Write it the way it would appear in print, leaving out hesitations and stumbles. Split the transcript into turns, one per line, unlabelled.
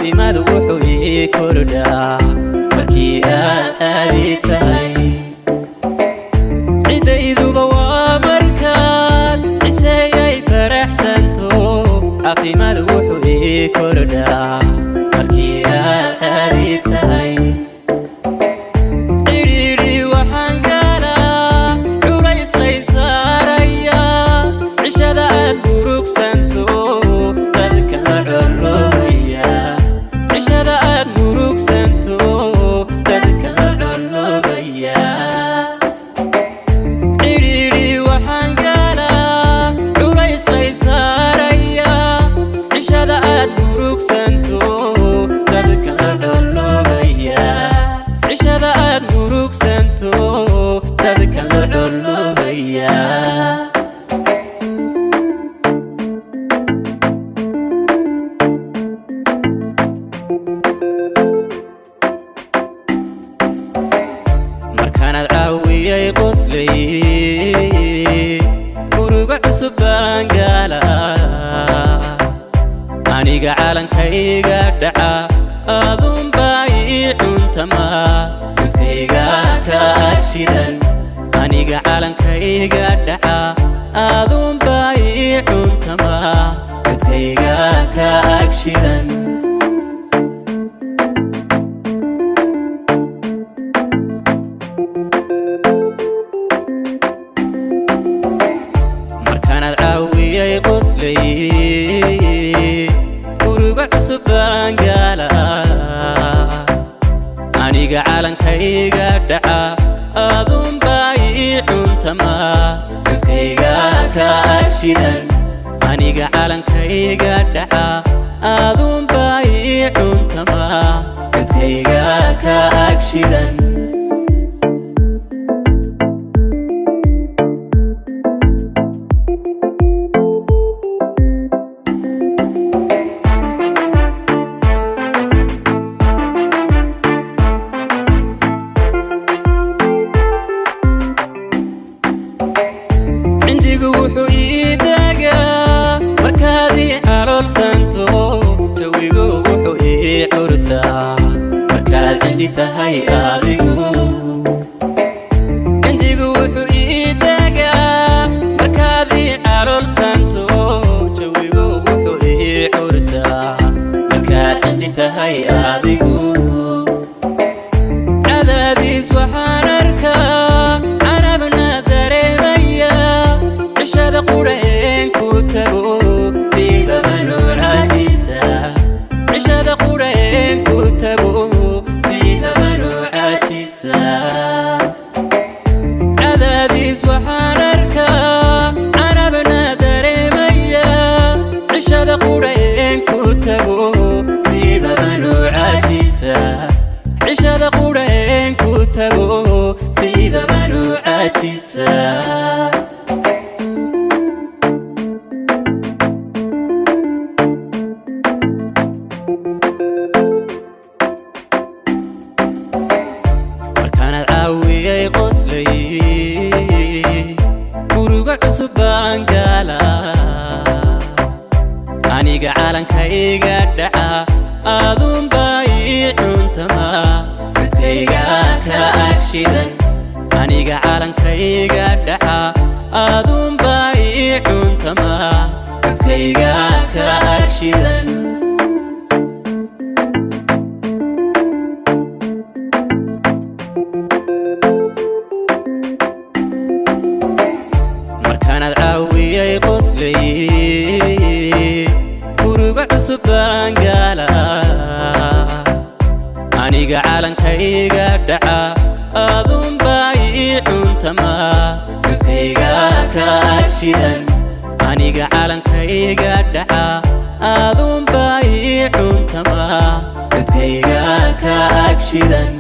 caafimaad wuxuu ii kordhaa markii aadi tahay cidayduba waa markaan cisayay faraxsanto caafimaad wuxuu ii kordhaa markii aadi tahay cidhiidhi waxaan galaa culays lay saaraya cishada aad murugsanto dadka la colloobaya cishada aad murugsanto dadka la colloobaya cidhiidhi waxaan galaa culays lay saaraya cishada aad murugsanto dadka la colloobaya cishada aad murugsanto dadka la colloobaya markaanaad caawiyay qoslay muruga cusub baan galaa aniga caalankayga dhaca aadunbaa ii cuntama codkayga ka agshidan aniga caalankayga dhaca aadunbaa ii cuntama codkayga ka agshidan markaanaad caawiyay qoslay muruga cusub baan galaa aniga caalankayga dhaca aadunbaa ii cuntama codkayga ka agshidan aniga caalankayga dhaca aadunbaa ii cuntama codkayga ka agshidan cindigu wuxuu ii dagaa markaadii caloolsanto jawigu wuxuu ii curtaa markaad cindi tahay adigu cindigu wuxuu ii dagaa markaadii caloolsanto jawigu wuxuu ii curtaa markaad cindi tahay adigu cadaadiis waxaan arkaa carabna dareemaya cishada qureen ku tago siibaba nuucaajisa cishada qureen ku tago siibaba nuucaajisa cadaadiis waxaan arkaa carabna dareemaya cishada qureen ku tago siibaba nuucaajisa cishada qureen ku tago siibaba nuucaajisa markaanaad caawiyay qoslay muruga cusub baan galaa aniga caalankayga dhaca aadunbaa ii cuntama codkayga ka agshidan aniga caalankayga dhaca aadunbaa ii cuntama codkayga ka agshidan markaanaad caawiyay qoslay muruga cusub baan galaa aniga caalankayga dhaca aadunbaa ii cuntama codkayga ka agshidan aniga caalankayga dhaca aadunbaa ii cuntama codkayga ka agshidan